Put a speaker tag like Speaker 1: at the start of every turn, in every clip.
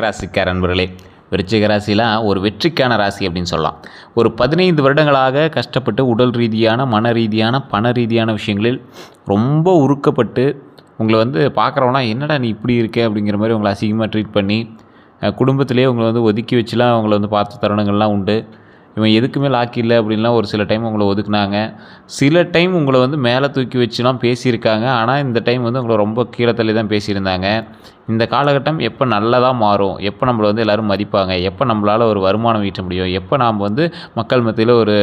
Speaker 1: ராசிக்கார நண்பர்களே, விருச்சிக ராசிலாம் ஒரு வெற்றிக்கான ராசி அப்படின்னு சொல்லலாம். ஒரு 15 வருடங்களாக கஷ்டப்பட்டு உடல் ரீதியான, மன ரீதியான, பண ரீதியான விஷயங்களில் ரொம்ப உருக்கப்பட்டு உங்களை பார்க்குறவங்களாம் என்னடா நீ இப்படி இருக்க அப்படிங்கிற மாதிரி உங்களை அசிங்கமாக ட்ரீட் பண்ணி குடும்பத்திலேயே உங்களை ஒதுக்கி வச்சுலாம் அவங்கள பார்த்த தருணங்கள்லாம் உண்டு. இவன் எதுக்குமே லாக்கி இல்லை அப்படின்லாம் ஒரு சில டைம் உங்களை ஒதுக்குனாங்க. சில டைம் உங்களை மேலே தூக்கி வச்சுலாம் பேசியிருக்காங்க. ஆனால் இந்த டைம் உங்களை ரொம்ப கீழே தள்ளி தான் பேசியிருந்தாங்க. இந்த காலகட்டம் எப்போ நல்லதாக மாறும், எப்போ நம்மளை எல்லோரும் மதிப்பாங்க, எப்போ நம்மளால் ஒரு வருமானம் ஈட்ட முடியும், எப்போ நாம் மக்கள் மத்தியில் ஒரு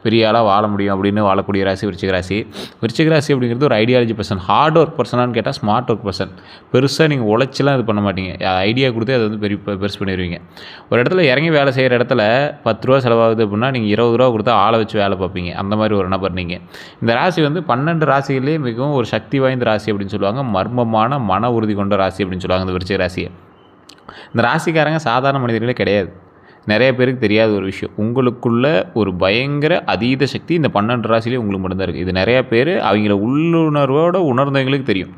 Speaker 1: பெரிய ஆளாக வாழ முடியும் அப்படின்னு வாழக்கூடிய ராசி விருச்சிக ராசி. விருச்சிக ராசி அப்படிங்கிறது ஒரு ஐடியாலஜி பர்சன். ஹார்ட் ஒர்க் பர்சனான்னு கேட்டால் ஸ்மார்ட் ஒர்க் பர்சன். பெருசாக நீங்கள் உழைச்சிலாம் இது பண்ண மாட்டீங்க. ஐடியா கொடுத்து அதை பெருசு பண்ணிடுவீங்க. ஒரு இடத்துல இறங்கி வேலை செய்கிற இடத்துல 10 ரூபா செலவாகுது அப்படின்னா நீங்கள் 20 ரூபா கொடுத்தா ஆளை வச்சு வேலை பார்ப்பீங்க. அந்த மாதிரி ஒரு நபர் நீங்கள். இந்த ராசி 12 ராசிகளே மிகவும் ஒரு சக்தி வாய்ந்த ராசி அப்படின்னு சொல்லுவாங்க. மர்மமான மன உறுதி கொண்ட ராசி அப்படின்னு சொல்லுவாங்க இந்த விருச்சிக ராசியை. இந்த ராசிக்காரங்க சாதாரண மனிதர்களே கிடையாது. நிறைய பேருக்கு தெரியாத ஒரு விஷயம், உங்களுக்குள்ள ஒரு பயங்கர அதீத சக்தி இந்த 12 ராசிலேயே உங்களுக்கு மட்டும்தான் இருக்குது. இது நிறைய பேர் அவங்கள உள்ளுணர்வோடு உணர்ந்தவங்களுக்கு தெரியும்.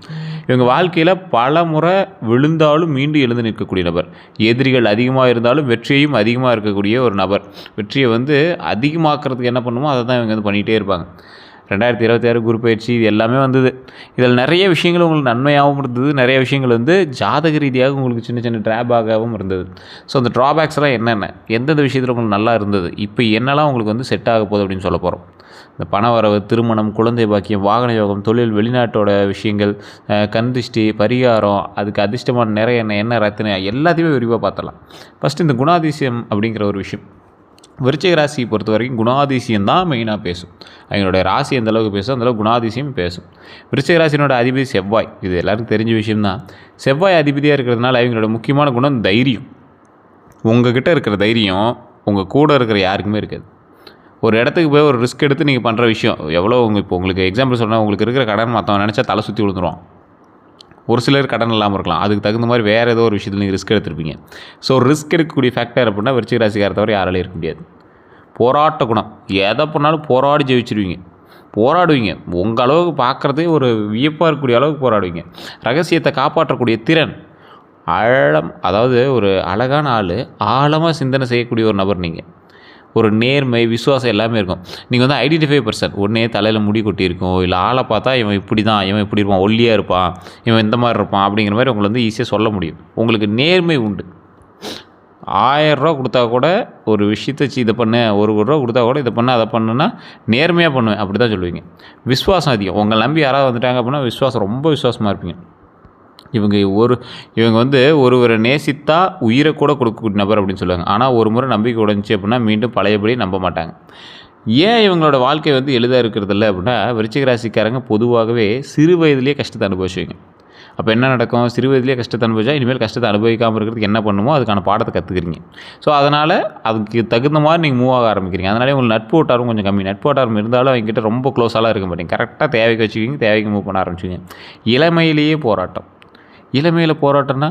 Speaker 1: இவங்க வாழ்க்கையில் பல முறை விழுந்தாலும் மீண்டு எழுந்து நிற்கக்கூடிய நபர். எதிரிகள் அதிகமாக இருந்தாலும் வெற்றியையும் அதிகமாக இருக்கக்கூடிய ஒரு நபர். வெற்றியை அதிகமாக்குறதுக்கு என்ன பண்ணுமோ அதை தான் இவங்க பண்ணிகிட்டே இருப்பாங்க. 2026 குரு பயிற்சி இது எல்லாமே வந்தது. இதில் நிறைய விஷயங்கள் உங்களுக்கு நன்மையாகவும் இருந்தது, நிறைய விஷயங்கள் ஜாதக ரீதியாக உங்களுக்கு சின்ன சின்ன ட்ராபேக்காகவும் இருந்தது. ஸோ அந்த ட்ராபேக்ஸ்லாம் என்னென்ன, எந்தெந்த விஷயத்தில் உங்களுக்கு நல்லா இருந்தது, இப்போ என்னெல்லாம் உங்களுக்கு செட் ஆக போகுது அப்படின்னு சொல்ல போகிறோம். இந்த பண வரவு, திருமணம், குழந்தை பாக்கியம், வாகன யோகம், தொழில், வெளிநாட்டோட விஷயங்கள், கந்திஷ்டி, பரிகாரம், அதுக்கு அதிர்ஷ்டமான நிறைய என்ன ரத்தின எல்லாத்தையுமே விரிவாக பார்த்துடலாம். ஃபஸ்ட்டு இந்த குணாதிசயம் அப்படிங்கிற ஒரு விஷயம். விருச்சிக ராசியை பொறுத்த வரைக்கும் குணாதிசயம் தான் மெயினாக பேசும். அவங்களுடைய ராசி எந்த அளவுக்கு பேசும் அந்தளவுக்கு குணாதிசயம் பேசும். விருச்சிக ராசினோட அதிபதி செவ்வாய். இது எல்லாருக்கும் தெரிஞ்ச விஷயம்தான். செவ்வாய் அதிபதியாக இருக்கிறதுனால அவங்களோட முக்கியமான குணம் தைரியம். உங்ககிட்ட இருக்கிற தைரியம் உங்கள் கூட இருக்கிற யாருக்குமே இருக்காது. ஒரு இடத்துக்கு போய் ஒரு ரிஸ்க் எடுத்து நீங்கள் பண்ணுற விஷயம் எவ்வளோ இப்போ உங்களுக்கு எக்ஸாம்பிள் சொன்னால், உங்களுக்கு இருக்கிற கடன் மற்றவன் நினச்சா தலை சுற்றி விழுந்துருவான். ஒரு சிலர் கடன் இல்லாமல் இருக்கலாம். அதுக்கு தகுந்த மாதிரி வேறு ஏதோ ஒரு விஷயத்தில் நீங்கள் ரிஸ்க் எடுத்துருப்பீங்க. ஸோ ரிஸ்க் எடுக்கக்கூடிய ஃபேக்டர் அப்படின்னா விருச்சிக ராசிக்கார தவிர யாராலையும் இருக்க முடியாது. போராட்ட குணம். எதை பண்ணாலும் போராடி ஜெயிச்சிருவீங்க, போராடுவீங்க. உங்கள் அளவுக்கு பார்க்குறதே ஒரு வியப்பாக இருக்கக்கூடிய அளவுக்கு போராடுவீங்க. ரகசியத்தை காப்பாற்றக்கூடிய திறன், ஆழம், அதாவது ஒரு அழகான ஆள், ஆழமாக சிந்தனை செய்யக்கூடிய ஒரு நபர் நீங்கள். ஒரு நேர்மை, விசுவாசம் எல்லாமே இருக்கும். நீங்கள் ஐடென்டிஃபை பர்சன். உடனே தலையில் முடி கொட்டி இருக்கும், இல்லை ஆளை பார்த்தா இவன் இப்படி தான், இவன் இப்படி இருப்பான், ஒல்லியாக இருப்பான், இவன் இந்த மாதிரி இருப்பான் அப்படிங்கிற மாதிரி உங்களை ஈஸியாக சொல்ல முடியும். உங்களுக்கு நேர்மை உண்டு. 1000 ரூபா கொடுத்தா கூட ஒரு விஷயத்தை இதை பண்ணு, 1 ரூபா கொடுத்தா கூட இதை பண்ணு, அதை பண்ணுன்னா நேர்மையாக பண்ணுவேன் அப்படி தான் சொல்லுவீங்க. விசுவாசம் அதிகம். உங்களை நம்பி யாராவது வந்துட்டாங்க அப்படின்னா விசுவாசம், ரொம்ப விசுவாசமாக இருப்பீங்க. இவங்க ஒருவரை நேசித்தா உயிரை கூட கொடுக்கக்கூடிய நபர் அப்படின்னு சொல்லுவாங்க. ஆனால் ஒரு முறை நம்பிக்கை உடைஞ்சி அப்படின்னா மீண்டும் பழையபடி நம்ப மாட்டாங்க. ஏன் இவங்களோட வாழ்க்கை எளிதாக இருக்கிறதில்ல அப்படின்னா, விருச்சிக ராசிக்காரங்க பொதுவாகவே சிறு வயதிலேயே கஷ்டத்தை அனுபவிச்சுவீங்க. அப்போ என்ன நடக்கும், சிறு வயதிலேயே கஷ்டத்தை அனுபவிச்சா இனிமேல் கஷ்டத்தை அனுபவிக்காமல் இருக்கிறதுக்கு என்ன பண்ணுமோ அதுக்கான பாடத்தை கற்றுக்கிறீங்க. ஸோ அதனால் அதுக்கு தகுந்த மாதிரி நீங்கள் மூவ் ஆக ஆரம்பிக்கிறீங்க. அதனாலே உங்களுக்கு நட்பு வட்டாரம் கொஞ்சம் கம்மி. நட்பு வட்டாரம் இருந்தாலும் அவங்ககிட்ட ரொம்ப க்ளோஸாலாம் இருக்க மாட்டீங்க. கரெக்டாக தேவைக்கு வச்சுக்கிங்க, தேவைக்கு மூவ் பண்ண ஆரம்பிச்சுங்க. இளமையிலேயே போராட்டம். இளமையில் போராட்டம்னா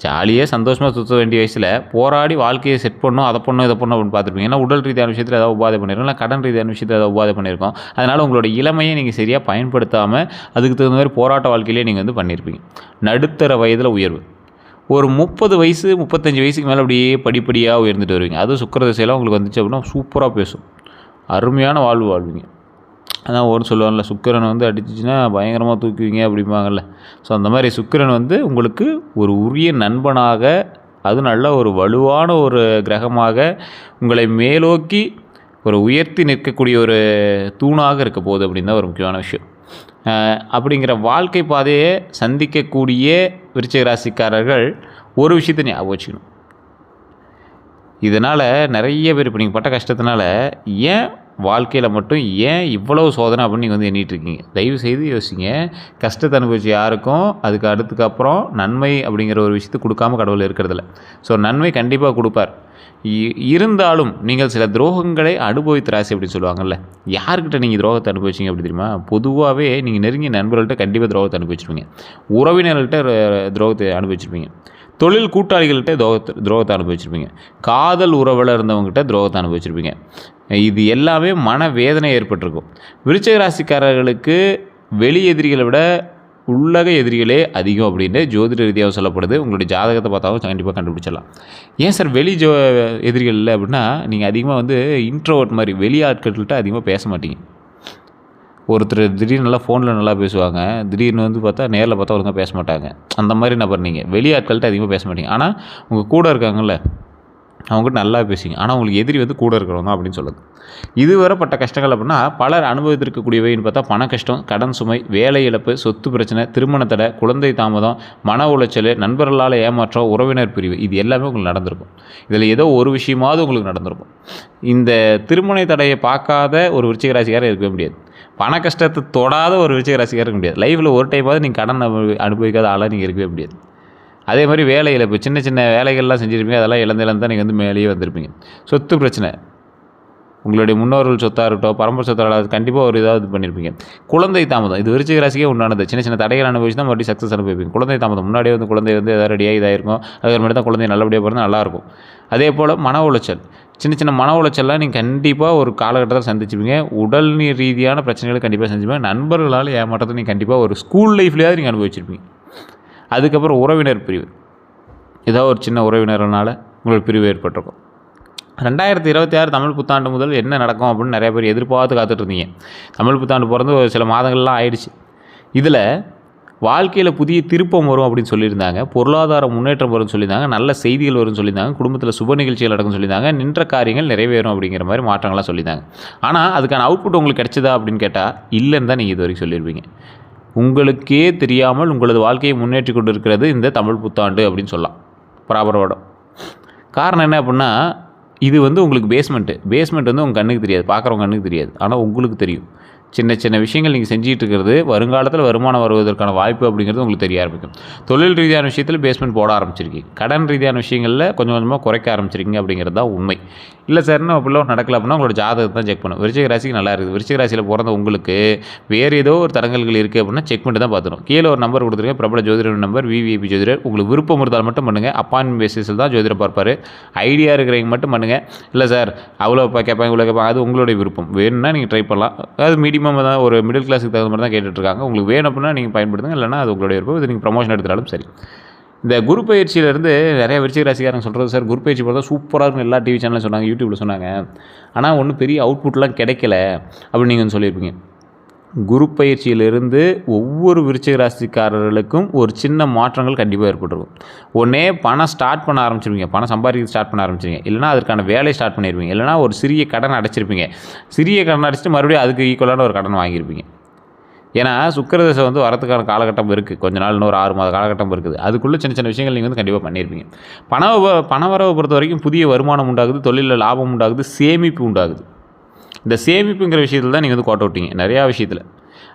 Speaker 1: ஜாலியாக சந்தோஷமாக சுற்ற வேண்டிய வயசில் போராடி வாழ்க்கையை செட் பண்ணணும், அதை பண்ணணும், இதை பண்ணணும் அப்படின்னு பார்த்துருப்பீங்க. ஏன்னா உடல் ரீதியான விஷயத்தில் ஏதாவது உபாதை பண்ணியிருக்கோம், இல்லை கடன் ரீதியான விஷயத்தில் ஏதாவது உபாதை பண்ணியிருக்கோம். அதனால் உங்களோட இளமையை நீங்கள் சரியாக பயன்படுத்தாமல் அதுக்கு தகுந்த மாதிரி போராட்ட வாழ்க்கையிலே நீங்கள் பண்ணியிருப்பீங்க. நடுத்தர வயதில் உயர்வு. ஒரு 30 வயசு 35 வயசுக்கு மேலே அப்படியே படிப்படியாக உயர்ந்துட்டு வருவீங்க. அதுவும் சுக்கிர திசையெல்லாம் உங்களுக்கு வந்துச்சு அப்படின்னா சூப்பராக பேசும். அருமையான வாழ்வு வாழ்வீங்க. அதான் ஒன்று சொல்லுவாங்கள்ல, சுக்கிரன் அடிச்சிச்சின்னா பயங்கரமாக தூக்குவீங்க அப்படிம்பாங்கள்ல. ஸோ அந்த மாதிரி சுக்கிரன் உங்களுக்கு ஒரு உரிய நண்பனாக, அது நல்ல ஒரு வலுவான ஒரு கிரகமாக உங்களை மேலோக்கி ஒரு உயர்த்தி நிற்கக்கூடிய ஒரு தூணாக இருக்க போகுது அப்படின்னு தான் ஒரு முக்கியமான விஷயம். அப்படிங்கிற வாழ்க்கை பாதையை சந்திக்கக்கூடிய விருச்சிக ராசிக்காரர்கள் ஒரு விஷயத்தை ஞாபகம் வச்சுக்கணும். இதனால் நிறைய பேர் இப்போ நீங்கள் பட்ட கஷ்டத்தினால ஏன் வாழ்க்கையில் மட்டும் ஏன் இவ்வளவு சோதனை அப்படின்னு நீங்கள் எண்ணிட்டு இருக்கீங்க. தயவு செய்து யோசிங்க. கஷ்டத்தை அனுபவிச்சு யாருக்கும் அதுக்கு அடுத்துக்கப்புறம் நன்மை அப்படிங்கிற ஒரு விஷயத்தை கொடுக்காம கடவுள் இருக்கிறதில்ல. ஸோ நன்மை கண்டிப்பாக கொடுப்பார். இருந்தாலும் நீங்கள் சில துரோகங்களை அனுபவித்த ராசி அப்படின்னு சொல்லுவாங்கள்ல. யார்கிட்ட நீங்கள் துரோகத்தை அனுபவிச்சிங்க அப்படி தெரியுமா? பொதுவாகவே நீங்கள் நெருங்கிய நண்பர்கள்ட்ட கண்டிப்பாக துரோகத்தை அனுபவிச்சிருப்பீங்க. உறவினர்கள்ட்ட துரோகத்தை அனுபவிச்சிருப்பீங்க. தொழில் கூட்டாளிகள்கிட்ட துரோகத்தை அனுபவிச்சிருப்பீங்க. காதல் உறவில் இருந்தவங்ககிட்ட துரோகத்தை அனுபவிச்சிருப்பீங்க. இது எல்லாமே மன வேதனை ஏற்பட்டிருக்கும். விருச்சிக ராசிக்காரர்களுக்கு வெளி எதிரிகளை விட உள்ளக எதிரிகளே அதிகம் அப்படின்னு ஜோதிட ரீதியாக சொல்லப்படுது. உங்களுடைய ஜாதகத்தை பார்த்தாலும் கண்டிப்பாக கண்டுபிடிச்சிடலாம். ஏன் சார் எதிரிகள் இல்லை அப்படின்னா, நீங்கள் அதிகமாக வந்து இன்ட்ரோவர்ட் மாதிரி வெளி ஆட்கள்கிட்ட அதிகமாக பேச மாட்டீங்க. ஒருத்தர் திடீர்னு நல்லா ஃபோனில் நல்லா பேசுவாங்க, திடீர்னு வந்து பார்த்தா நேரில் பார்த்தா ஒழுங்காக பேச மாட்டாங்க. அந்த மாதிரி நபர் நீங்கள். வெளி ஆட்கள்கிட்ட அதிகமாக பேச மாட்டீங்க. ஆனால் உங்கள் கூட இருக்காங்கல்ல, அவங்ககிட்ட நல்லா பேசுங்க. ஆனால் உங்களுக்கு எதிரி வந்து கூட இருக்கிறவங்க தான் அப்படின்னு சொல்லுது. இதுவரை பட்ட கஷ்டங்கள் அப்படின்னா பலர் அனுபவித்திருக்கக்கூடியவைன்னு பார்த்தா பண கஷ்டம், கடன் சுமை, வேலை இழப்பு, சொத்து பிரச்சனை, திருமண தடை, குழந்தை தாமதம், மன உளைச்சல், நண்பர்களால் ஏமாற்றம், உறவினர் பிரிவு, இது எல்லாமே உங்களுக்கு நடந்திருக்கும். இதில் ஏதோ ஒரு விஷயமாவது உங்களுக்கு நடந்திருக்கும். இந்த திருமண தடையை பார்க்காத ஒரு விருச்சிக ராசிக்காரர் இருக்கவே முடியாது. பண கஷ்டத்தை தொடாத ஒரு விருச்சிக ராசிக்காரர் இருக்க முடியாது. லைஃப்பில் ஒரு டைமாவது நீங்கள் கடன் அனுபவிக்காத ஆளாக நீங்கள் இருக்கவே முடியாது. அதே மாதிரி வேலை இழப்பு, சின்ன சின்ன வேலைகள்லாம் செஞ்சுருப்பீங்க, அதெல்லாம் இழந்து தான் நீங்கள் வந்து மேலேயே வந்திருப்பீங்க. சொத்து பிரச்சனை, உங்களுடைய முன்னோர்கள் சொத்தாக இருக்கட்டும், பரம்பரை சொத்தாக கண்டிப்பாக ஒரு இதாவது பண்ணியிருப்பீங்க. குழந்தை தாமதம், இது விருச்சிக ராசிக்கே உண்டானது. சின்ன சின்ன தடைகள் அனுபவிச்சு தான் மறுபடியும் சக்ஸஸ் அனுபவிப்பீங்க. குழந்தை தாமதம், முன்னாடியே வந்து குழந்தை வந்து எதாவது ரெடியாக இதாகிருக்கும், அதுக்கப்புறமேட்டு தான் குழந்தை நல்லபடியாக பிறந்தால் நல்லாயிருக்கும். அதே போல் மன உளைச்சல், சின்ன சின்ன மன உளைச்சல்லாம் நீங்கள் கண்டிப்பாக ஒரு காலகட்டத்தில் சந்திச்சுப்பீங்க. உடல் ரீதியான பிரச்சனைகளை கண்டிப்பாக செஞ்சுப்பீங்க. நண்பர்களால் ஏமாற்றத்தை நீங்கள் கண்டிப்பாக ஒரு ஸ்கூல் லைஃப்லேயாவது நீங்கள் அனுபவிச்சிருப்பீங்க. அதுக்கப்புறம் உறவினர் பிரிவு, ஏதோ ஒரு சின்ன உறவினர்னால உங்களுக்கு பிரிவு ஏற்பட்டிருக்கும். 2026 தமிழ் புத்தாண்டு முதல் என்ன நடக்கும் அப்படின்னு நிறைய பேர் எதிர்பார்த்து காத்துட்ருந்தீங்க. தமிழ் புத்தாண்டு பிறந்து ஒரு சில மாதங்கள்லாம் ஆயிடுச்சு. இதில் வாழ்க்கையில் புதிய திருப்பம் வரும் அப்படின்னு சொல்லியிருந்தாங்க, பொருளாதார முன்னேற்றம் வரும்னு சொல்லியிருந்தாங்க, நல்ல செய்திகள் வரும்னு சொல்லியிருந்தாங்க, குடும்பத்தில் சுப நிகழ்ச்சிகள் நடக்கும்னு சொல்லியிருந்தாங்க, நின்ற காரியங்கள் நிறைவேறும் அப்படிங்கிற மாதிரி மாற்றங்கள்லாம் சொல்லியிருந்தாங்க. ஆனால் அதுக்கான அவுட்புட் உங்களுக்கு கிடைச்சதா அப்படின்னு கேட்டால் இல்லைன்னு தான் நீங்கள் இது வரைக்கும் சொல்லியிருப்பீங்க. உங்களுக்கே தெரியாமல் உங்களது வாழ்க்கையை முன்னேற்றி கொண்டு இருக்கிறது இந்த தமிழ் புத்தாண்டு அப்படின்னு சொல்லலாம். ப்ராப்பரோட காரணம் என்ன அப்படின்னா, இது வந்து உங்களுக்கு பேஸ்மெண்ட் வந்து உங்கள் கண்ணுக்கு தெரியாது, பார்க்குறவங்க கண்ணுக்கு தெரியாது. ஆனால் உங்களுக்கு தெரியும். சின்ன சின்ன விஷயங்கள் நீங்கள் செஞ்சுட்டு இருக்கிறது வருங்காலத்தில் வருமானம் வருவதற்கான வாய்ப்பு அப்படிங்கிறது உங்களுக்கு தெரிய ஆரம்பிக்கும். தொழில் ரீதியான விஷயத்தில் பேஸ்மெண்ட் போட ஆரம்பிச்சிருக்கீங்க. கடன் ரீதியான விஷயங்களில் கொஞ்சம் கொஞ்சமாக குறைக்க ஆரம்பிச்சிருக்கீங்க அப்படிங்கிறது தான் உண்மை. இல்லை சார் இன்னும் அப்படிலாம் நடக்கல அப்படின்னா உங்களோட ஜாதகத்தை தான் செக் பண்ணும். விருச்சிக ராசிக்கு நல்லா இருக்குது. விருச்சிக ராசியில் பிறந்த உங்களுக்கு வேறு ஏதோ ஒரு தடங்கல்கள் இருக்குது அப்படின்னா செக் பண்ணிட்டு தான் பார்த்துடும். கீழே ஒரு நம்பர் கொடுத்துருக்கேன், பிரபல ஜோதிடர் நம்பர், விவிஐபி ஜோதிடர். உங்களுக்கு விருப்பம் இருந்தால் மட்டும் பண்ணுங்கள். அப்பாயின்மெண்ட் பேசிஸில் தான் ஜோதிடர் பார்ப்பார். ஐடியா இருக்கிறவங்க மட்டும் பண்ணுங்கள். இல்லை சார் அவ்வளோ கேட்பாங்க இவ்வளோ கேட்பாங்க, அது உங்களுடைய விருப்பம். வேணும்னா நீங்கள் ட்ரை பண்ணலாம். அது மீடியம் தான், ஒரு மிடில் கிளாஸுக்கு தகுந்த மாதிரி தான் கேட்டுட்ருக்காங்க. உங்களுக்கு வேணும் அப்படின்னா நீங்கள் பயன்படுத்துங்க, இல்லைனா அது உங்களுடைய விருப்பம். இது நீங்கள் ப்ரமோஷன் எடுத்துட்டாலும் சரி. இந்த குரு பயிற்சியிலேருந்து நிறைய விருச்சிக ராசிக்காரங்க சொல்கிறது, சார் குரு பயிற்சி பார்த்தா சூப்பராக இருக்கும், எல்லா டிவி சேனலும் சொன்னாங்க, யூடியூப்பில் சொன்னாங்க, ஆனால் ஒன்றும் பெரிய அவுட்புட்லாம் கிடைக்கல அப்படின்னு நீங்கள் சொல்லியிருப்பீங்க. குரு பயிற்சியிலிருந்து ஒவ்வொரு விருச்சிக ராசிக்காரர்களுக்கும் ஒரு சின்ன மாற்றங்கள் கண்டிப்பாக ஏற்பட்டிருக்கும். ஒன்றே பணம் ஸ்டார்ட் பண்ண ஆரம்பிச்சிருப்பீங்க, பணம் சம்பாதிக்க ஸ்டார்ட் பண்ண ஆரம்பிச்சிருங்க, இல்லைனா அதற்கான வேலையை ஸ்டார்ட் பண்ணியிருப்பீங்க, இல்லைனா ஒரு சிறிய கடன் அடைச்சிருப்பீங்க. சிறிய கடன் அடைச்சிட்டு மறுபடியும் அதுக்கு ஈக்குவலான ஒரு கடன் வாங்கியிருப்பீங்க. ஏன்னா சுக்கிரதசை வந்து வரதுக்கான காலகட்டம் இருக்குது, கொஞ்ச நாள் இன்னொரு 6 மாத காலகட்டம் இருக்குது. அதுக்குள்ளே சின்ன சின்ன விஷயங்கள் நீங்கள் வந்து கண்டிப்பாக பண்ணியிருப்பீங்க. பணவரவை பொறுத்த வரைக்கும் புதிய வருமானம் உண்டாகுது, தொழிலில் லாபம் உண்டாகுது, சேமிப்பு உண்டாகுது. இந்த சேமிப்புங்கிற விஷயத்தில் தான் நீங்கள் வந்து கோட்டை விட்டீங்க நிறையா விஷயத்தில்.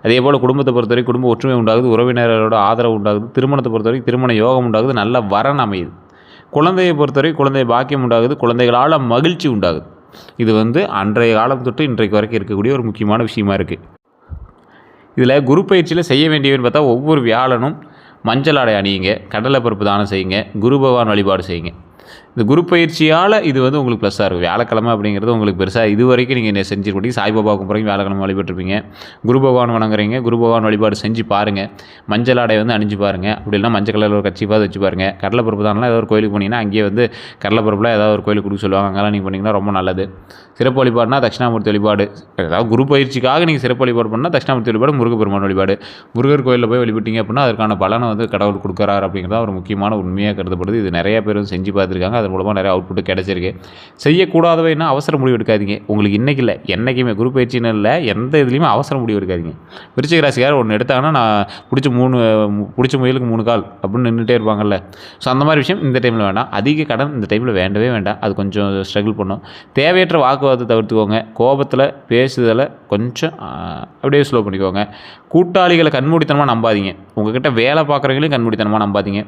Speaker 1: அதே போல் குடும்பத்தை பொறுத்தவரைக்கும் குடும்ப ஒற்றுமை உண்டாகுது, உறவினரோட ஆதரவு உண்டாகுது, திருமணத்தை பொறுத்தவரைக்கும் திருமண யோகம் உண்டாகுது, நல்ல வரன் அமையுது. குழந்தையை பொறுத்தவரைக்கும் குழந்தை பாக்கியம் உண்டாகுது, குழந்தைகளால் மகிழ்ச்சி உண்டாகுது. இது வந்து அன்றைய காலம் தொட்டு இன்றைக்கு வரைக்கும் இருக்கக்கூடிய ஒரு முக்கியமான விஷயமா இருக்குது. இதில் குரு பயிற்சியில் செய்ய வேண்டியதுன்னு பார்த்தா ஒவ்வொரு வியாழனும் மஞ்சள் ஆடை அணியுங்க, கடலை பருப்பு தானம் செய்யுங்க, குரு பகவான் வழிபாடு செய்யுங்க. இந்த குரு பயிற்சியால் இது வந்து உங்களுக்கு ப்ளஸ்ஸாக இருக்கும். வியாழக்கிழமை அப்படிங்கிறது உங்களுக்கு பெருசாக இது வரைக்கும் நீங்கள் செஞ்சுருக்கீங்க. சாய்பாபாவுக்கு பிறகு வியாழக்கிழமை வழிபட்டுருப்பீங்க, குரு பகவான் வணங்குறீங்க, குரு பகவான் வழிபாடு செஞ்சு பாருங்கள். மஞ்சள் ஆடை வந்து அணிஞ்சு பாருங்கள். அப்படி இல்லைனா மஞ்சள் கலரில் ஒரு கட்சிப்பாக வச்சு பாருங்கள். கடலைப்பருப்பு தானலாம் ஏதாவது ஒரு கோயிலுக்கு போனீங்கன்னா அங்கேயே வந்து கடலைப்பருப்பில் ஏதாவது ஒரு கோயிலுக்கு கொடுக்க சொல்லுவாங்க, அங்கெல்லாம் நீங்கள் பண்ணிங்கன்னா ரொம்ப நல்லது. சிறப்பு வழிபாடுனா தட்சிணாமூர்த்தி வழிபாடு, அதாவது குரு பயிற்சிக்காக நீங்கள் சிறப்பு வழிபாடு பண்ணால் தட்சிணாமூர்த்தி வழிபாடு, முருகப்பெருமான் வழிபாடு. முருகர் கோயிலில் போய் வழிபட்டீங்க அப்படின்னா அதற்கான பலனை வந்து கடவுள் கொடுக்குறாரு அப்படிங்கிறத ஒரு முக்கியமான உண்மையாக கருதப்படுது. இது நிறைய பேர் வந்து செஞ்சு பார்த்துருக்காங்க, அதன் மூலமாக நிறைய அவுட்புட்டு கிடச்சிருக்கு. செய்யக்கூடாதவைன்னா அவசர முடிவு எடுக்காதீங்க. உங்களுக்கு இன்றைக்கி இல்லை என்றைக்குமே குரு பயிற்சின்னு இல்லை, எந்த இதுலேயுமே அவசர முடிவு எடுக்காதீங்க. விருச்சிக ராசிக்காரர் ஒன்று எடுத்தாங்கன்னா நான் பிடிச்ச முயலுக்கு 3 கால் அப்படின்னு நின்றுட்டே இருப்பாங்கல்ல. ஸோ அந்த மாதிரி விஷயம் இந்த டைமில் வேண்டாம். அதிக கடன் இந்த டைமில் வேண்டவே வேண்டாம். அது கொஞ்சம் ஸ்ட்ரகிள் பண்ணும். தேவையற்ற வாக்குவாதத்தை தவிர்த்துக்கோங்க. கோபத்தில் பேசுதலை கொஞ்சம் அப்படியே ஸ்லோ பண்ணிக்கோங்க. கூட்டாளிகளை கண்மூடித்தனமாக நம்பாதீங்க. உங்கள்கிட்ட வேலை பார்க்குறவங்களையும் கண்மூடித்தனமாக நம்பாதீங்க.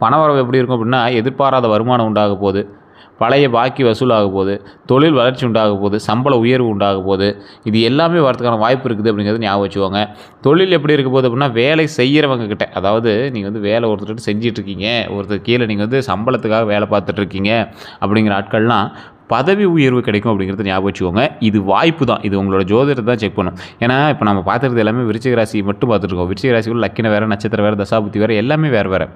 Speaker 1: பணவரவு எப்படி இருக்கும் அப்படின்னா, எதிர்பாராத வருமானம் உண்டாக போகுது, பழைய பாக்கி வசூலாக போகுது, தொழில் வளர்ச்சி உண்டாக போகுது, சம்பள உயர்வு உண்டாக போகுது. இது எல்லாமே வரதுக்கான வாய்ப்பு இருக்குது அப்படிங்கிறது ஞாபகம் வச்சுக்கோங்க. தொழில் எப்படி இருக்க போகுது அப்படின்னா, வேலை செய்கிறவங்க கிட்ட, அதாவது நீங்கள் வந்து வேலை ஒருத்தர்கிட்ட செஞ்சிட்ருக்கீங்க, ஒருத்தர் கீழே நீங்கள் வந்து சம்பளத்துக்காக வேலை பார்த்துட்ருக்கீங்க அப்படிங்கிற ஆட்கள்லாம் பதவி உயர்வு கிடைக்கும் அப்படிங்கிறத ஞாபகம் வச்சுக்கோங்க. இது வாய்ப்பு தான். இது உங்களோட ஜோதிடத்தை தான் செக் பண்ணும். ஏன்னா இப்போ நம்ம பார்த்துறது எல்லாமே விருச்சிக ராசி மட்டும் பார்த்துருக்கோம். விருச்சிக ராசிக்குள்ள லக்கின வேறு, நட்சத்திரம் வேறு, தசாபுத்தி வேறு, எல்லாமே வேறு வேறு.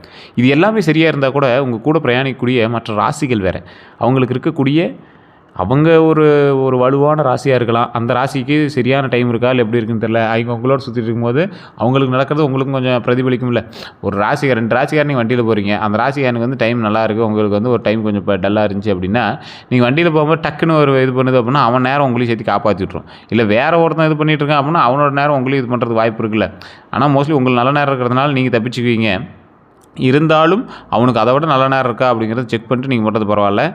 Speaker 1: இது எல்லாமே சரியாக இருந்தால் கூட உங்கள் கூட பிரயாணிக்கக்கூடிய மற்ற ராசிகள் வேறு. அவங்களுக்கு இருக்கக்கூடிய அவங்க ஒரு வலுவான ராசியாக இருக்கலாம். அந்த ராசிக்கு சரியான டைம் இருக்கா இல்லை எப்படி இருக்குன்னு தெரியல. அவங்க உங்களோட சுற்றிட்டு இருக்கும்போது அவங்களுக்கு நடக்கிறது உங்களுக்கும் கொஞ்சம் பிரதிபலிக்கும். இல்லை ஒரு ராசிக்கார் 2 ராசிக்கார் நீங்கள் வண்டியில் போகிறீங்க, அந்த ராசிக்காரனுக்கு வந்து டைம் நல்லா இருக்குது, உங்களுக்கு வந்து ஒரு டைம் கொஞ்சம் இப்போ டல்லாக இருந்துச்சு அப்படின்னா, நீங்கள் வண்டியில் போகும்போது டக்குன்னு ஒரு இது பண்ணுது அப்படின்னா அவன் நேரம் உங்களையும் சேர்த்து காப்பாற்றி விட்ரும். இல்லை வேறு ஒருத்தன் இது பண்ணிகிட்டு இருக்கான் அப்படின்னா அவனோட நேரம் உங்களையும் இது பண்ணுறது வாய்ப்பு இருக்குல்ல. ஆனால் மோஸ்ட்லி உங்களுக்கு நல்ல நேரம் இருக்கிறதுனால நீங்கள் தப்பிச்சுக்குவீங்க. இருந்தாலும் அவனுக்கு அதை விட நல்ல நேரம் இருக்கா அப்படிங்கிறத செக் பண்ணிட்டு நீங்கள் பண்ணுறது பரவாயில்ல.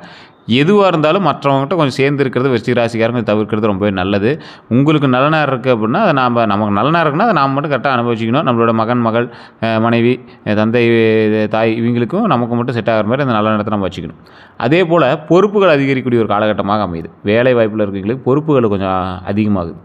Speaker 1: எதுவாக இருந்தாலும் மற்றவங்ககிட்ட கொஞ்சம் சேர்ந்து இருக்கிறது விருச்சிக ராசிக்காரங்க தவிர்க்கிறது ரொம்பவே நல்லது. உங்களுக்கு நல்ல நேரம் இருக்குது அப்படின்னா அதை நமக்கு நல்ல நேரம் இருக்குன்னா அதை நாம் மட்டும் கரெக்டாக அனுபவிச்சிக்கணும். நம்மளோட மகன், மகள், மனைவி, தந்தை, தாய் இவங்களுக்கும் நமக்கு மட்டும் செட் ஆகிற மாதிரி அந்த நல்ல நேரத்தை நம்ம வச்சுக்கணும். அதே போல் பொறுப்புகள் அதிகரிக்கக்கூடிய ஒரு காலகட்டமாக அமையுது. வேலை வாய்ப்பில் இருக்கிறவங்களுக்கு பொறுப்புகள் கொஞ்சம் அதிகமாகுது.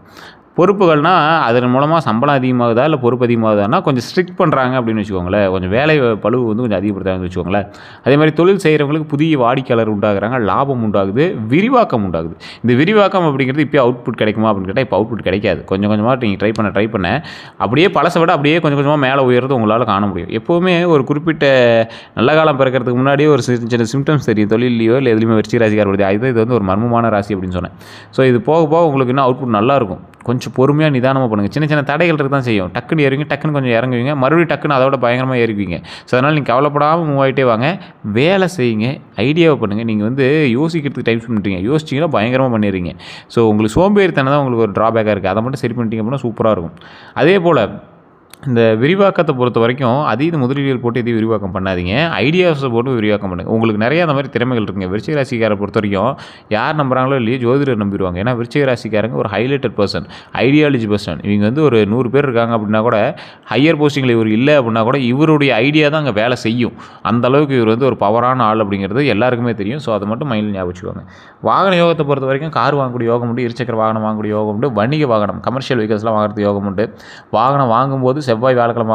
Speaker 1: பொறுப்புகள்னால் அதன் மூலமாக சம்பளம் அதிகமாகுதா இல்லை பொறுப்பு அதிகமாகுதான்னா கொஞ்சம் ஸ்ட்ரிக்ட் பண்ணுறாங்க அப்படின்னு வச்சுக்கோங்களேன். கொஞ்சம் வேலை பளு வந்து கொஞ்சம் அதிகப்படுத்துறாங்கன்னு வச்சுக்கோங்களேன். அதே மாதிரி தொழில் செய்கிறவங்களுக்கு புதிய வாடிக்கையாளர் உண்டாகிறாங்க, லாபம் உண்டாகுது, விரிவாக்கம் உண்டாகுது. இந்த விரிவாக்கம் அப்படிங்கிறது இப்போ அவுட்புட் கிடைக்குமா அப்படின்னு கேட்டால் இப்போ அவுட்புட் கிடைக்காது. கொஞ்சம் கொஞ்சமாக நீங்கள் ட்ரை பண்ண அப்படியே பழசை விட அப்படியே கொஞ்சம் கொஞ்சமாக மேலே உயர்றது உங்களால் காண முடியும். எப்போவுமே ஒரு குறிப்பிட்ட நல்ல காலம் பிறக்கிறதுக்கு முன்னாடியே ஒரு சின்ன சிம்டம்ஸ் தெரியும். தொழிலையோ இல்லை எதுலையுமே விருச்சிக ராசிக்கார வருது. இது வந்து ஒரு மர்மமான ராசி அப்படின்னு சொன்னேன். ஸோ இது போக போக உங்களுக்கு இன்னும் அவுட்புட் நல்லாயிருக்கும். கொஞ்சம் பொறுமையாக நிதானமாக பண்ணுங்கள். சின்ன சின்ன தடைகள் இருக்க தான் செய்யும். டக்குன்னு ஏறுவீங்க, டக்குன்னு கொஞ்சம் இறங்குவீங்க, மறுபடியும் டக்குன்னு அதோட பயங்கரமாக ஏறிக்குவீங்க. ஸோ அதனால் நீங்கள் கவலைப்படாமல் மூவ் ஆகிட்டே வாங்க. வேலை செய்யுங்க, ஐடியாவை பண்ணுங்கள். நீங்கள் வந்து யோசிக்கிறதுக்கு டைம் ஸ்பெண்ட் பண்ணுறீங்க, யோசிச்சிங்கன்னா பயங்கரமாக பண்ணிடுறீங்க. ஸோ உங்களுக்கு சோம்பேறித்தனம் தான் உங்களுக்கு ஒரு ட்ராபேக்காக இருக்குது. அதை மட்டும் சரி பண்ணிட்டீங்க அப்படின்னா சூப்பராக இருக்கும். அதே போல் இந்த விரிவாக்கத்தை பொறுத்த வரைக்கும் அதீத முதலீடுகள் போட்டு எதையும் விரிவாக்கம் பண்ணாதீங்க. ஐடியாஸை போட்டு விரிவாக்கம் பண்ணுங்கள். உங்களுக்கு நிறைய அந்த மாதிரி திறமைகள் இருக்குங்க. விருச்சிக ராசிக்காரை பொறுத்த வரைக்கும் யார் நம்புறாங்களோ இல்லையோ ஜோதிடர் நம்பிடுவாங்க. ஏன்னா விருச்சிக ராசிக்காரங்க ஒரு ஹைலைட்டட் பர்சன், ஐடியாலஜி பர்சன். இவங்க வந்து ஒரு 100 பேர் இருக்காங்க அப்படின்னா கூட, ஹையர் போஸ்டிங்கில் இவர் இல்லை அப்படின்னா கூட இவருடைய ஐடியா தான் அங்கே வேலை செய்யும். அந்தளவுக்கு இவர் வந்து ஒரு பவரான ஆள் அப்படிங்கிறது எல்லாருக்குமே தெரியும். ஸோ அதை மட்டும் மைண்டில் ஞாபகம் வச்சுக்கோங்க. வாகன யோகத்தை பொறுத்த வரைக்கும் கார் வாங்கக்கூடிய யோகம் உண்டு, இருசக்கர வாகனம் வாங்கக்கூடிய யோகம் உண்டு, வணிக வாகனம் கமர்ஷியல் வெஹிக்கல்ஸ்லாம் வாங்குறது யோகம் உண்டு. வாகனம் வாங்கும்போது செவ்வாய், வியாழக்கிழமை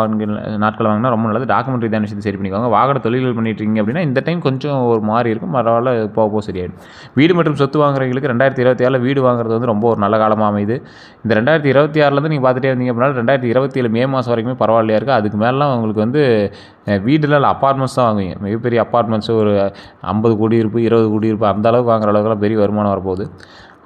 Speaker 1: நாட்கள் வாங்கினா ரொம்ப நல்லது. டாக்குமெண்ட் ரீதியான விஷயத்தை சரி பண்ணிக்கோங்க. வாகன தொழில்கள் பண்ணிட்டு இருக்கீங்க அப்படின்னா இந்த டைம் கொஞ்சம் ஒரு மாதிரி இருக்கும், பரவாயில்ல, போக சரியாயிடும். வீடு மற்றும் சொத்து வாங்குறவங்களுக்கு 2026 வீடு வாங்குறது வந்து ரொம்ப ஒரு நல்ல காலமாக அமையுது. இந்த 2026 நீங்கள் பார்த்துட்டே வந்தீங்க அப்படின்னா 2027 மே மாதம் வரைக்குமே பரவாயில்லையா இருக்குது. அதுக்கு மேலாம் உங்களுக்கு வந்து வீடுல அப்பார்ட்மெண்ட்ஸ் தான் வாங்குவீங்க. மிகப்பெரிய அப்பார்ட்மெண்ட்ஸு ஒரு 50 குடியிருப்பு, 20 குடியிருப்பு அந்த அளவுக்கு வாங்குற அளவுக்குலாம் பெரிய வருமானம் வரப்போகுது.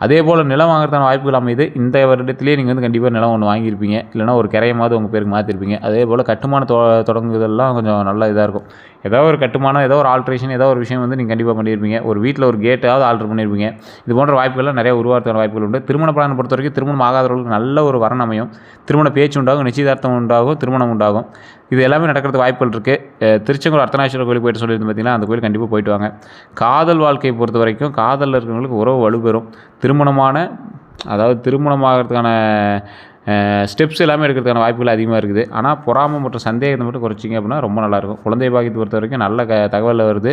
Speaker 1: அதே போல் நிலம் வாங்குறதுக்கான வாய்ப்புகள் அமையுது. இந்த வருடத்திலே நீங்கள் வந்து கண்டிப்பாக நிலம் ஒன்று வாங்கியிருப்பீங்க, இல்லைனா ஒரு கிரையமாவது உங்கள் பேருக்கு மாற்றிருப்பீங்க. அதே போல் கட்டுமான தொடங்குதெல்லாம் கொஞ்சம் நல்லா இதாக இருக்கும். ஏதோ ஒரு கட்டுமானம், ஏதோ ஒரு ஆல்ட்ரேஷன், ஏதோ ஒரு விஷயம் வந்து நீங்கள் கண்டிப்பாக பண்ணியிருப்பீங்க. ஒரு வீட்டில் ஒரு கேட்டாவது ஆல்ட்ரு பண்ணியிருப்பீங்க. இது போன்ற வாய்ப்புகள்லாம் நிறைய உருவாகிறதுக்கான வாய்ப்புகள் உண்டு. திருமண பலனை பொறுத்த வரைக்கும் திருமணம் ஆகாதவர்களுக்கு நல்ல ஒரு வரன் அமையும். திருமண பேச்சு உண்டாகும், நிச்சயதார்த்தம் உண்டாகும், திருமணம் உண்டாகும். இது எல்லாமே நடக்கிறதுக்கு வாய்ப்புகள் இருக்குது. திருச்செங்கோடு அர்த்தநாதீஸ்வரர் கோயிலுக்கு போய்ட்டு சொல்லியிருந்து பார்த்தீங்கன்னா அந்த கோயில் கண்டிப்பாக போய்ட்டு வாங்க. காதல் வாழ்க்கையை பொறுத்த வரைக்கும் காதலில் இருக்கிறவங்களுக்கு உறவு வலுப்பெறும். திருமணமாகிறதுக்கான ஸ்டெப்ஸ் எல்லாமே எடுக்கிறதுக்கான வாய்ப்புகள் அதிகமாக இருக்குது. ஆனால் பொறாமை மற்றும் சந்தேகத்தை மட்டும் குறைச்சிங்க அப்படின்னா ரொம்ப நல்லாயிருக்கும். குழந்தை பாக்கியத்தை பொறுத்த வரைக்கும் நல்ல தகவல் வருது.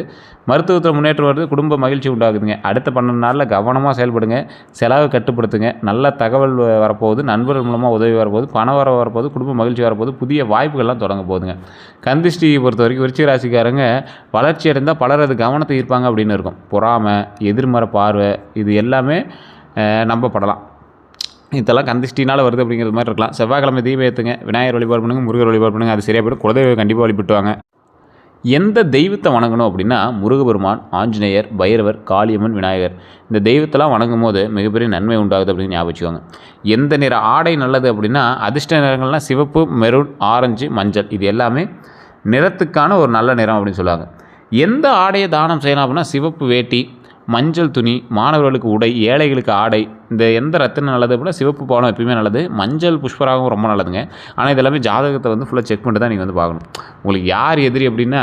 Speaker 1: மருத்துவத்தில் முன்னேற்றம் வருது. குடும்ப மகிழ்ச்சி உண்டாகுதுங்க. அடுத்த 12 நாளில் கவனமாக செயல்படுங்க. செலவு கட்டுப்படுத்துங்க. நல்ல தகவல் வரப்போகுது. நண்பர்கள் மூலமாக உதவி வரப்போகுது. பணம் வரப்போகுது. குடும்ப மகிழ்ச்சி வரப்போகுது. புதிய வாய்ப்புகள்லாம் தொடங்க போகுதுங்க. கந்திஷ்டியை பொறுத்த வரைக்கும் விருச்சிக ராசிக்காரங்க வளர்ச்சி அடைந்தால் பலர் அது கவனத்தை ஈர்ப்பாங்க அப்படின்னு இருக்கும். பொறாமை, எதிர்மறை பார்வை, இது எல்லாமே நம்பப்படலாம். இதெல்லாம் கந்திஷ்டினால் வருது அப்படிங்கிற மாதிரி இருக்கலாம். செவ்வாய்க்கிழமை தீபம் ஏற்றுங்க, விநாயகர் வழிபாடு பண்ணுங்கள், முருகர் வழிபாடு பண்ணுங்கள், அது சரியாக போய்டும். குலதெய்வம் கண்டிப்பாக வழிபட்டுவாங்க. எந்த தெய்வத்தை வணங்கணும் அப்படின்னா முருகபெருமான், ஆஞ்சநேயர், பைரவர், காளியம்மன், விநாயகர் இந்த தெய்வத்தெல்லாம் வணங்கும் போது மிகப்பெரிய நன்மை உண்டாகுது அப்படின்னு ஞாபகம் வச்சுக்கோங்க. எந்த நிற ஆடை நல்லது அப்படின்னா அதிர்ஷ்ட நிறங்கள்லாம் சிவப்பு, மெரூன், ஆரஞ்சு, மஞ்சள். இது எல்லாமே நிறத்துக்கான ஒரு நல்ல நிறம் அப்படின்னு சொல்லுவாங்க. எந்த ஆடையை தானம் செய்யலாம் அப்படின்னா சிவப்பு வேட்டி, மஞ்சள் துணி, மாணவர்களுக்கு உடை, ஏழைகளுக்கு ஆடை. இந்த எந்த ரத்தினம் நல்லது அப்படின்னா சிவப்பு பவனம் எப்பயுமே நல்லது. மஞ்சள் புஷ்பராகவும் ரொம்ப நல்லதுங்க. ஆனால் இதெல்லாமே ஜாதகத்தை வந்து ஃபுல்லாக செக் பண்ணிட்டு தான் நீங்கள் வந்து பார்க்கணும். உங்களுக்கு யார் எதிரி அப்படின்னா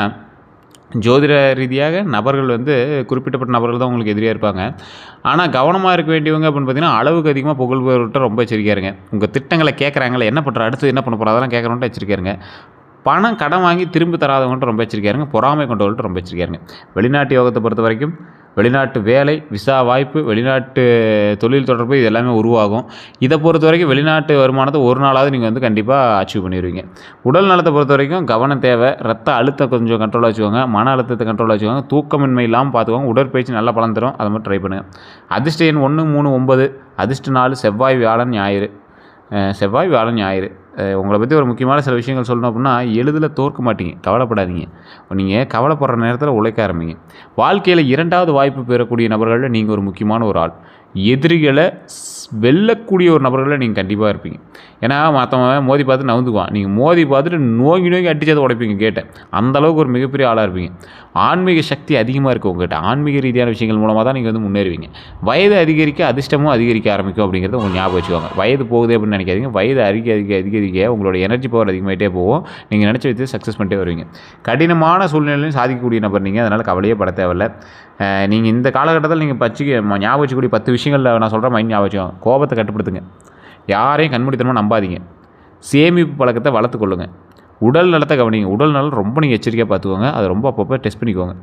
Speaker 1: ஜோதிட ரீதியாக நபர்கள் வந்து குறிப்பிட்டப்பட்ட நபர்கள் தான் உங்களுக்கு எதிரியாக இருப்பாங்க. ஆனால் கவனமாக இருக்க வேண்டியவங்க அப்படின்னு பார்த்தீங்கன்னா அளவுக்கு அதிகமாக புகழ்பவர்கிட்ட ரொம்ப எச்சரிக்கையாருங்க. உங்கள் திட்டங்களை கேட்குறாங்களே, என்ன பண்ணுற, அடுத்து என்ன பண்ண போகிறோம், அதெல்லாம் கேட்குறவன்ட்டு எச்சரிக்கையாருங்க. கடன் வாங்கி திரும்ப தராதவங்கள்ட்ட ரொம்ப எச்சரிக்கையாருங்க. பொறாமை கொண்டவங்கள்ட்ட ரொம்ப எச்சரிக்கையாருங்க. வெளிநாட்டு யோகத்தை பொறுத்த வரைக்கும் வெளிநாட்டு வேலை, விசா வாய்ப்பு, வெளிநாட்டு தொழில் தொடர்பு இது எல்லாமே உருவாகும். இதை பொறுத்த வரைக்கும் வெளிநாட்டு வருமானத்தை ஒரு நாளாவது நீங்கள் வந்து கண்டிப்பாக அச்சீவ் பண்ணிடுவீங்க. உடல் நலத்தை பொறுத்த வரைக்கும் கவனம் தேவை. ரத்த அழுத்தம் கொஞ்சம் கண்ட்ரோலாக வச்சுக்கோங்க. மன அழுத்தத்தை கண்ட்ரோலாக வச்சுக்கோங்க. தூக்கமின்மை இல்லாமல் பார்த்துக்கோங்க. உடற்பயிற்சி நல்ல பலன் தரும். அதை மட்டும் ட்ரை பண்ணுங்கள். அதிர்ஷ்ட எண் 1, 3, 9. அதிர்ஷ்ட நாள் செவ்வாய், வியாழன், ஞாயிறு. செவ்வாய், வியாழன், ஞாயிறு. உங்களை பற்றி ஒரு முக்கியமான சில விஷயங்கள் சொல்லணும் அப்படின்னா, எளிதில் தோற்க மாட்டீங்க. கவலைப்படாதீங்க. நீங்கள் கவலைப்படுற நேரத்தில் உழைக்க ஆரம்பிங்க. வாழ்க்கையில் 2வது வாய்ப்பு பெறக்கூடிய நபர்களில் நீங்கள் ஒரு முக்கியமான ஒரு ஆள். எதிரிகளை வெல்லக்கூடிய ஒரு நபர்களில் நீங்கள் கண்டிப்பாக இருப்பீங்க. ஏன்னா மற்றவன் மோதி பார்த்து நவுந்துக்குவான். நீங்கள் மோதி பார்த்துட்டு நோங்கி அடிச்சதை உடைப்பீங்க கேட்டை. அந்தளவுக்கு ஒரு மிகப்பெரிய ஆளாக இருப்பீங்க. ஆன்மீக சக்தி அதிகமாக இருக்குது உங்கள்கிட்ட. ஆன்மீக ரீதியான விஷயங்கள் மூலமாக தான் நீங்கள் வந்து முன்னேறுவீங்க. வயது அதிகரிக்க அதிர்ஷ்டமும் அதிகரிக்க ஆரம்பிக்கும் அப்படிங்கிறத உங்களுக்கு ஞாபகம் வச்சுக்கோங்க. வயது போகுது அப்படின்னு நினைக்காதீங்க. வயது அதிகரிக்க உங்களோட எனர்ஜி பவர் அதிகமாகிட்டே போகும். நீங்கள் நினச்ச விதத்தை சக்ஸஸ் பண்ணிட்டே வருவீங்க. கடினமான சூழ்நிலையும் சாதிக்கக்கூடிய நபர் நீங்கள். அதனால் கவலையே பட தேவையில்லை. நீங்கள் இந்த காலகட்டத்தில் நீங்கள் ஞாபகம் வச்சுக்கூடிய 10 விஷயங்களில் நான் சொல்கிற மைண்ட் ஞாபகம் வச்சுக்கோங்க. கோபத்தை கட்டுப்படுத்துங்க. யாரையும் கண்மூடித்தனமாக நம்பாதீங்க. சேமிப்பு பழக்கத்தை வளர்த்துக்கொள்ளுங்க. உடல் நலத்தை கவனிங்க. உடல் நலம் ரொம்ப நீங்கள் எச்சரிக்கையாக பார்த்துக்கோங்க. அதை ரொம்ப அப்பப்போ டெஸ்ட் பண்ணிக்கோங்க.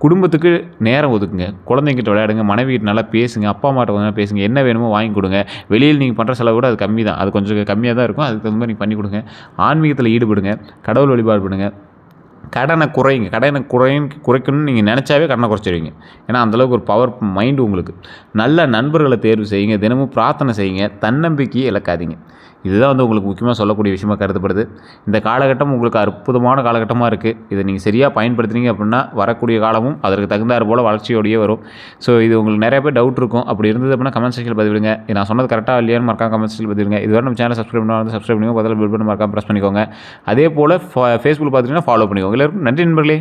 Speaker 1: குடும்பத்துக்கு நேரம் ஒதுக்குங்க. குழந்தைங்கிட்ட விளையாடுங்க. மனைவிகிட்ட நல்லா பேசுங்க. அப்பா அம்மாட்ட கொஞ்சம் பேசுங்க. என்ன வேணுமோ வாங்கி கொடுங்க. வெளியில் நீங்கள் பண்ணுற செலவு கூட அது கம்மி தான். அது கொஞ்சம் கம்மியாக தான் இருக்கும். அதுக்கு தகுந்த மாதிரி நீங்கள் பண்ணி கொடுங்க. ஆன்மீகத்தில் ஈடுபடுங்க. கடவுள் வழிபாடு பண்ணுங்கள். கடனை குறைங்க. குறைக்கணும்னு நீங்கள் நினச்சாவே கடனை குறைச்சிடுவீங்க. ஏன்னா அந்தளவுக்கு ஒரு பவர் மைண்டு உங்களுக்கு. நல்ல நண்பர்களை தேர்வு செய்யுங்க. தினமும் பிரார்த்தனை செய்யுங்க. தன்னம்பிக்கையை இழக்காதீங்க. இதுதான் வந்து உங்களுக்கு முக்கியமாக சொல்லக்கூடிய விஷயமாக கருதப்படுது. இந்த காலகட்டம் உங்களுக்கு அற்புதமான காலகட்டமாக இருக்குது. இதை நீங்கள் சரியாக பயன்படுத்துனீங்க அப்படின்னா வரக்கூடிய காலமும் அதற்கு தகுந்தாறு போல் வளர்ச்சியோடையே வரும். ஸோ இது உங்களுக்கு நிறைய பேர் டவுட் இருக்கும். அப்படி இருந்தது அப்படின்னா கமெண்ட் செக்ஷனில் பதிவிடுங்க. நான் சொன்னது கரெக்டாக இல்லையான்னு மறக்காம கமெண்ட் செக்ஷனில் பதிவிடுங்க. இதுவரை நம்ம சேனல் சப்ஸ்கிரைப் பண்ணால் சப்ஸ்கிரைப் பண்ணிக்கோங்க. பதில் பில் பண்ணி மறக்காம ப்ரெஸ் பண்ணிக்கோங்க. அதே போல் ஃபேஸ்புக் பார்த்துட்டிங்கன்னா ஃபாலோ பண்ணிக்கோங்க. எல்லாருக்கும் நன்றி நண்பர்களே.